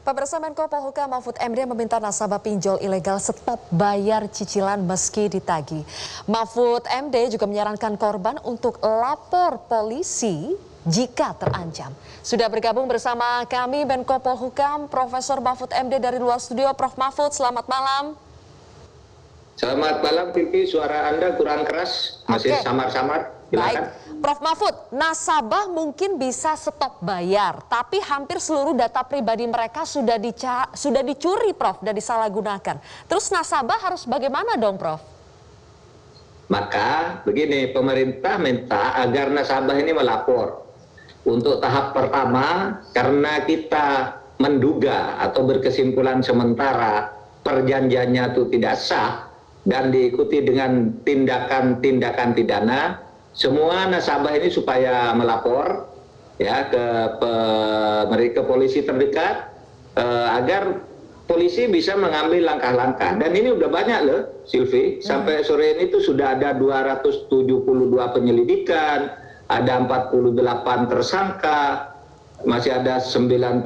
Pemirsa, Menko Polhukam Mahfud MD meminta nasabah pinjol ilegal stop bayar cicilan meski ditagih. Mahfud MD juga menyarankan korban untuk lapor polisi jika terancam. Sudah bergabung bersama kami Menko Polhukam Profesor Mahfud MD dari luar studio. Prof Mahfud, selamat malam. Selamat malam, Vivi. Suara Anda kurang keras, masih samar-samar. Baik, Prof Mahfud, nasabah mungkin bisa stop bayar, tapi hampir seluruh data pribadi mereka sudah dicuri, Prof, dan disalahgunakan. Terus nasabah harus bagaimana dong, Prof? Maka begini, pemerintah minta agar nasabah ini melapor. Untuk tahap pertama, karena kita menduga atau berkesimpulan sementara perjanjiannya itu tidak sah dan diikuti dengan tindakan-tindakan pidana, semua nasabah ini supaya melapor ya ke polisi terdekat agar polisi bisa mengambil langkah-langkah. Dan ini udah banyak loh, Silvi. Sampai sore ini tuh sudah ada 272 penyelidikan, ada 48 tersangka, masih ada 91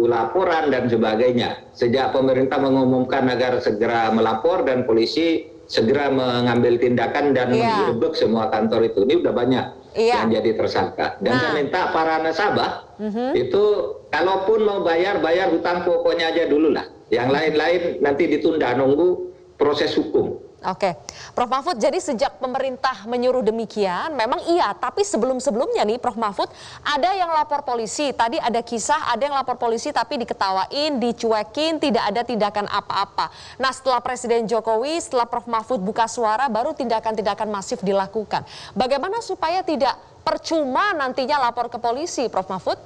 laporan dan sebagainya. Sejak pemerintah mengumumkan agar segera melapor dan polisi segera mengambil tindakan dan menggerebek semua kantor itu. Ini udah banyak yang jadi tersangka. Dan saya minta para nasabah itu kalaupun mau bayar hutang pokoknya aja dulu lah. Yang lain-lain nanti ditunda, nunggu proses hukum. Oke, Prof Mahfud, jadi sejak pemerintah menyuruh demikian, memang iya, tapi sebelum-sebelumnya nih Prof Mahfud, ada yang lapor polisi, tadi ada kisah ada yang lapor polisi tapi diketawain, dicuekin, tidak ada tindakan apa-apa. Nah setelah Presiden Jokowi, setelah Prof Mahfud buka suara, baru tindakan-tindakan masif dilakukan. Bagaimana supaya tidak percuma nantinya lapor ke polisi, Prof Mahfud?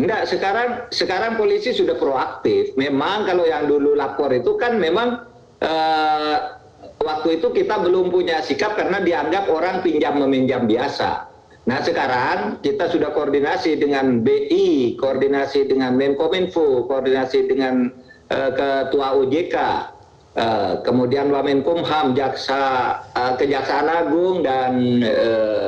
Enggak, sekarang polisi sudah proaktif. Memang kalau yang dulu lapor itu kan memang waktu itu kita belum punya sikap karena dianggap orang pinjam-meminjam biasa. Nah sekarang kita sudah koordinasi dengan BI, koordinasi dengan Menkominfo, koordinasi dengan Ketua OJK, kemudian Wamenkumham, Kejaksaan Agung dan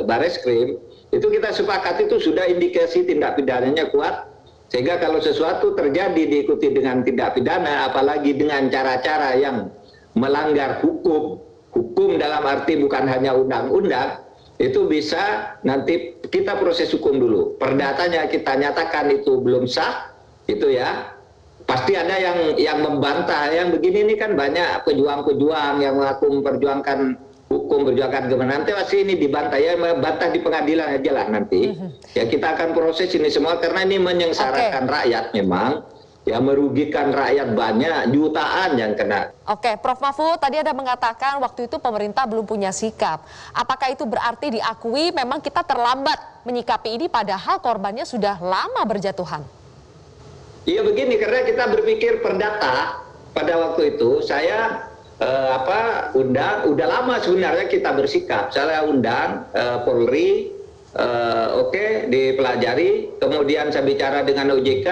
Bareskrim. Itu kita sepakat itu sudah indikasi tindak pidananya kuat. Sehingga kalau sesuatu terjadi diikuti dengan tindak pidana, apalagi dengan cara-cara yang melanggar hukum dalam arti bukan hanya undang-undang, itu bisa nanti kita proses hukum dulu. Perdatanya kita nyatakan itu belum sah, itu ya. Pasti ada yang membantah, yang begini ini kan banyak pejuang-pejuang yang mengaku memperjuangkan hukum, perjuangkan kebenaran. Nanti pasti ini dibantah, ya membantah di pengadilan aja lah nanti. Ya kita akan proses ini semua karena ini menyengsarakan rakyat memang. Ya merugikan rakyat banyak, jutaan yang kena. Oke, Prof Mahfud tadi ada mengatakan waktu itu pemerintah belum punya sikap. Apakah itu berarti diakui memang kita terlambat menyikapi ini padahal korbannya sudah lama berjatuhan? Iya begini, karena kita berpikir perdata pada waktu itu saya udah lama sebenarnya kita bersikap. Saya undang Polri. Dipelajari, kemudian saya bicara dengan OJK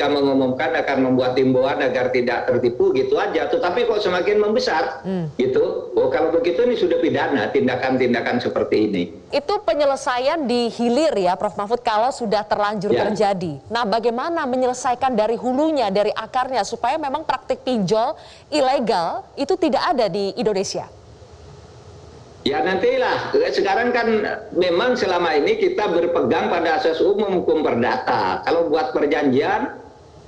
mengumumkan akan membuat himbauan agar tidak tertipu, gitu aja. Tetapi kok semakin membesar, gitu. Oh kalau begitu ini sudah pidana, tindakan-tindakan seperti ini. Itu penyelesaian di hilir ya Prof Mahfud kalau sudah terlanjur terjadi. Nah bagaimana menyelesaikan dari hulunya, dari akarnya, supaya memang praktik pinjol ilegal itu tidak ada di Indonesia? Ya nantilah, sekarang kan memang selama ini kita berpegang pada asas umum hukum perdata. Kalau buat perjanjian,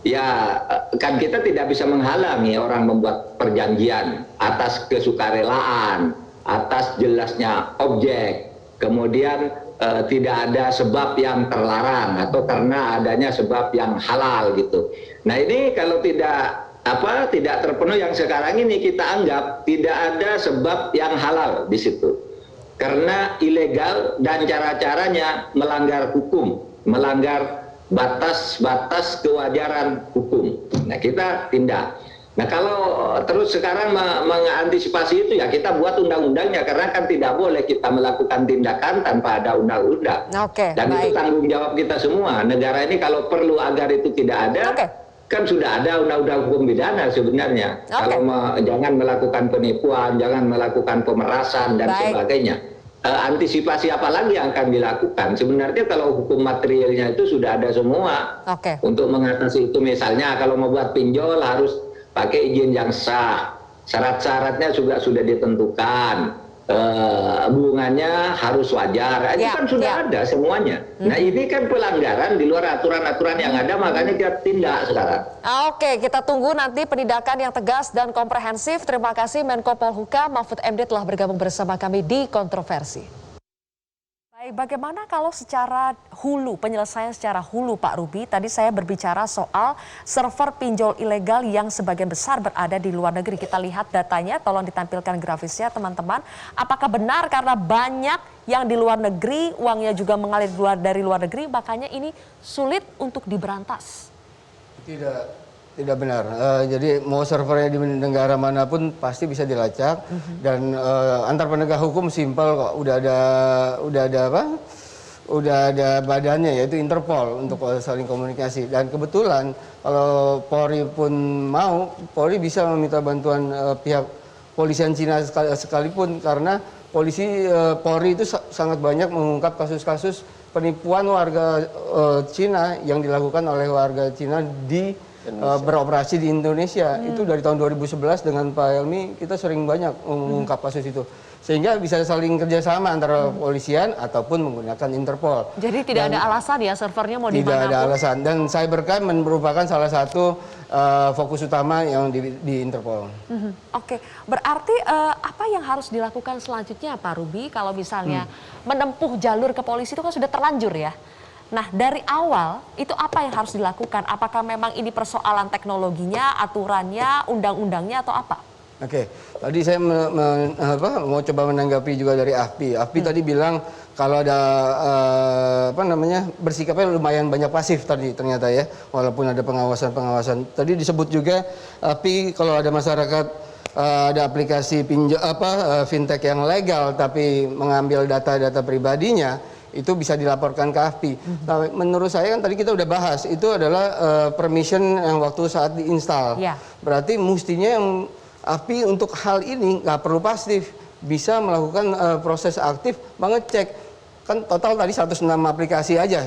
ya kan kita tidak bisa menghalangi orang membuat perjanjian atas kesukarelaan, atas jelasnya objek, kemudian tidak ada sebab yang terlarang atau karena adanya sebab yang halal gitu. Nah ini kalau tidak terpenuhi yang sekarang ini, kita anggap tidak ada sebab yang halal di situ. Karena ilegal dan cara-caranya melanggar hukum, melanggar batas-batas kewajaran hukum. Nah, kita tindak. Nah, kalau terus sekarang mengantisipasi itu ya kita buat undang-undangnya, karena kan tidak boleh kita melakukan tindakan tanpa ada undang-undang. Dan itu tanggung jawab kita semua. Negara ini kalau perlu agar itu tidak ada, kan sudah ada undang-undang hukum pidana sebenarnya. Kalau jangan melakukan penipuan, jangan melakukan pemerasan dan sebagainya. antisipasi apa lagi yang akan dilakukan? Sebenarnya kalau hukum materialnya itu sudah ada semua. Oke. Untuk mengatasi itu, misalnya kalau mau buat pinjol harus pakai izin yang sah. Syarat-syaratnya juga sudah ditentukan. Bunganya harus wajar. Itu kan sudah ada semuanya. Nah, ini kan pelanggaran di luar aturan-aturan yang ada, makanya kita tindak sekarang. Oke, kita tunggu nanti penindakan yang tegas dan komprehensif. Terima kasih Menko Polhukam Mahfud MD telah bergabung bersama kami di Kontroversi. Baik, bagaimana kalau secara hulu, penyelesaian secara hulu Pak Ruby? Tadi saya berbicara soal server pinjol ilegal yang sebagian besar berada di luar negeri. Kita lihat datanya, tolong ditampilkan grafisnya teman-teman. Apakah benar karena banyak yang di luar negeri, uangnya juga mengalir dari luar negeri, makanya ini sulit untuk diberantas? Tidak benar. Jadi mau servernya di negara manapun pasti bisa dilacak dan antar penegak hukum simpel kok. Udah ada badannya yaitu Interpol untuk saling komunikasi. Dan kebetulan kalau Polri pun mau, Polri bisa meminta bantuan pihak polisian Cina sekalipun karena Polri itu sangat banyak mengungkap kasus-kasus penipuan warga Cina yang dilakukan oleh warga Cina di beroperasi di Indonesia. Itu dari tahun 2011 dengan Pak Helmi kita sering banyak mengungkap kasus itu, sehingga bisa saling kerjasama antara polisian ataupun menggunakan Interpol. Jadi tidak ada alasan ya servernya mau dimanapun? Tidak ada alasan, dan cybercrime merupakan salah satu fokus utama yang di Interpol. Oke, berarti apa yang harus dilakukan selanjutnya Pak Ruby kalau misalnya menempuh jalur ke polisi itu kan sudah terlanjur ya? Nah, dari awal itu apa yang harus dilakukan? Apakah memang ini persoalan teknologinya, aturannya, undang-undangnya atau apa? Oke, tadi saya mau coba menanggapi juga dari AFPI. AFPI tadi bilang kalau ada bersikapnya lumayan banyak pasif tadi ternyata ya, walaupun ada pengawasan. Tadi disebut juga AFPI kalau ada masyarakat ada aplikasi fintech yang legal tapi mengambil data-data pribadinya, itu bisa dilaporkan ke AFPI. Nah, menurut saya kan tadi kita udah bahas, itu adalah permission yang waktu saat diinstal. Berarti mestinya yang AFPI untuk hal ini nggak perlu pasif, bisa melakukan proses aktif mengecek. Kan total tadi 106 aplikasi aja,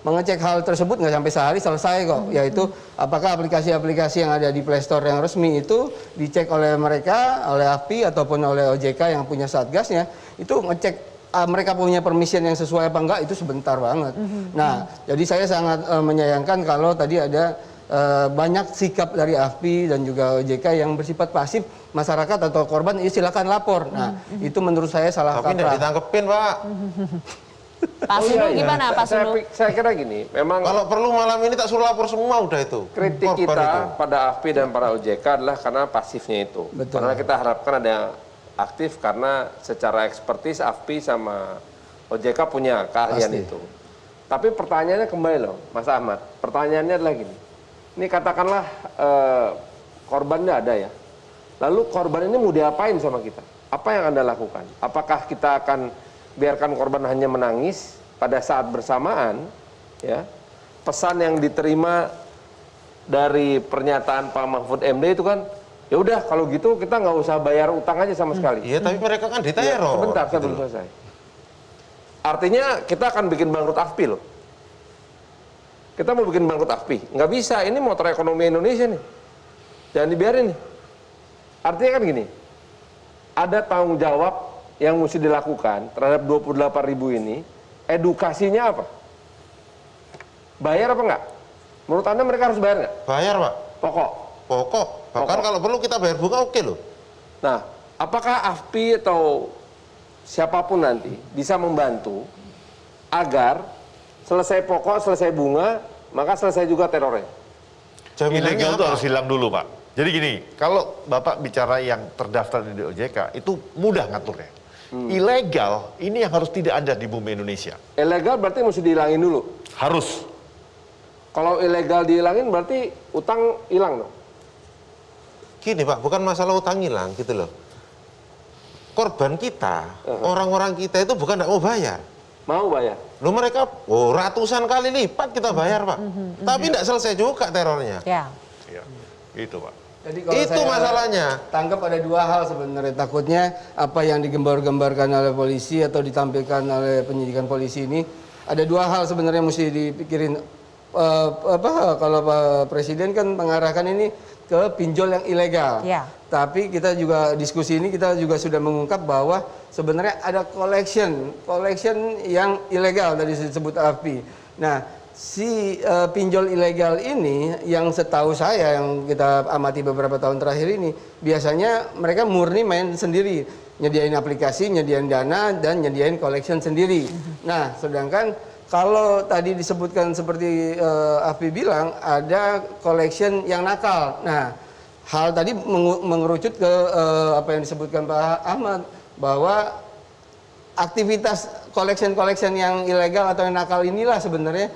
mengecek hal tersebut nggak sampai sehari selesai kok. Yaitu apakah aplikasi-aplikasi yang ada di Play Store yang resmi itu dicek oleh mereka, oleh AFPI ataupun oleh OJK yang punya satgasnya, itu ngecek mereka punya permission yang sesuai apa enggak, itu sebentar banget. Nah, jadi saya sangat menyayangkan kalau tadi ada banyak sikap dari AFPI dan juga OJK yang bersifat pasif. Masyarakat atau korban ya silakan lapor. Nah, itu menurut saya salah kaprah. Tapi tidak ditangkepin, Pak. Pak Sunu gimana Pak Sunu? Saya kira gini, memang Kalau perlu malam ini tak suruh lapor semua udah itu. kritik Korban kita itu. pada AFPI dan para OJK adalah karena pasifnya itu. Betul. Karena kita harapkan ada yang aktif karena secara ekspertis AFPI sama OJK punya keahlian Pasti. itu. Tapi pertanyaannya kembali loh, Mas Ahmad. Pertanyaannya adalah gini. Ini katakanlah korbannya ada ya. Lalu korban ini mau diapain sama kita? Apa yang Anda lakukan? Apakah kita akan biarkan korban hanya menangis pada saat bersamaan? Ya, pesan yang diterima dari pernyataan Pak Mahfud MD itu kan, ya udah kalau gitu kita nggak usah bayar utang aja sama sekali. Iya, tapi mereka kan Ya, diteror. sebentar, saya gitu belum loh. selesai. Artinya kita akan bikin bangkrut AFPI loh. Kita mau bikin bangkrut AFPI. Nggak bisa, ini motor ekonomi Indonesia nih. Jangan dibiarin nih. Artinya kan gini, ada tanggung jawab yang mesti dilakukan terhadap 28.000 ini, edukasinya apa? Bayar apa enggak? Menurut Anda mereka harus bayar nggak? Bayar, Pak. Pokok. Pokok. Bahkan Pokok. kalau perlu kita bayar bunga oke loh. Nah, apakah AFPI atau siapapun nanti bisa membantu agar selesai pokok, selesai bunga, maka selesai juga terornya? Jaminannya Ilegal itu apa? harus hilang dulu, Pak. Jadi gini, kalau Bapak bicara yang terdaftar di OJK, itu mudah ngaturnya. Ilegal, ini yang harus tidak ada di bumi Indonesia. Ilegal berarti mesti dihilangin dulu. Harus. Kalau ilegal dihilangin berarti utang hilang dong. Gini, Pak, bukan masalah utang hilang gitu loh. Korban kita, orang-orang kita itu bukan nggak mau bayar. Mau bayar? Loh mereka ratusan kali lipat kita bayar, Pak. Tapi nggak selesai juga terornya. Ya. Ya, itu Pak. Jadi kalau Itu saya masalahnya. tangkap ada dua hal sebenarnya. Takutnya apa yang digembar-gembarkan oleh polisi atau ditampilkan oleh penyidikan polisi ini, ada dua hal sebenarnya mesti dipikirin. Kalau Pak Presiden kan mengarahkan ini ke pinjol yang ilegal. Ya. Tapi kita juga diskusi ini kita juga sudah mengungkap bahwa sebenarnya ada collection yang ilegal tadi disebut AFPI. Nah, si pinjol ilegal ini yang setahu saya yang kita amati beberapa tahun terakhir ini biasanya mereka murni main sendiri, nyediain aplikasi, nyediain dana dan nyediain collection sendiri. Nah, sedangkan kalau tadi disebutkan seperti Afi bilang ada collection yang nakal. Nah, hal tadi mengerucut ke apa yang disebutkan Pak Ahmad bahwa aktivitas collection yang ilegal atau yang nakal inilah sebenarnya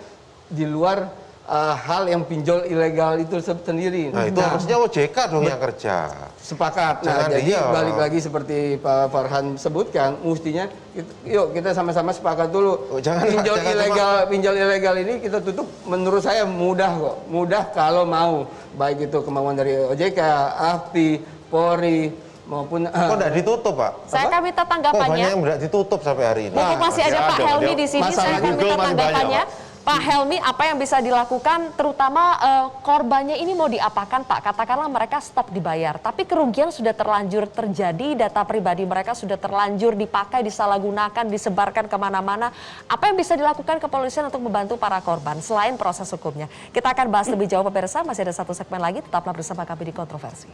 di luar hal yang pinjol ilegal itu sendiri. Nah, itu harusnya OJK dong yang kerja. Sepakat. Jangan Nah, jadi dia. balik lagi seperti Pak Farhan sebutkan, mestinya yuk kita sama-sama sepakat dulu. Oh, jangan, Pak, jangan Pinjol ilegal ini kita tutup. Menurut saya mudah kok, mudah kalau mau. Baik itu kemauan dari OJK, AFPI, Polri maupun Kok tidak ditutup, Pak? Saya akan minta Kok banyak tanggapannya. yang tidak ditutup sampai hari ini? Mumpung masih ada Pak ada, Helmi dia- di sini, saya masalah akan Google minta masih tanggapannya. banyak, Pak Helmi, apa yang bisa dilakukan, terutama korbannya ini mau diapakan, Pak? Katakanlah mereka stop dibayar, tapi kerugian sudah terlanjur terjadi, data pribadi mereka sudah terlanjur dipakai, disalahgunakan, disebarkan kemana-mana. Apa yang bisa dilakukan kepolisian untuk membantu para korban selain proses hukumnya? Kita akan bahas lebih jauh pemirsa, masih ada satu segmen lagi, tetaplah bersama kami di Kontroversi.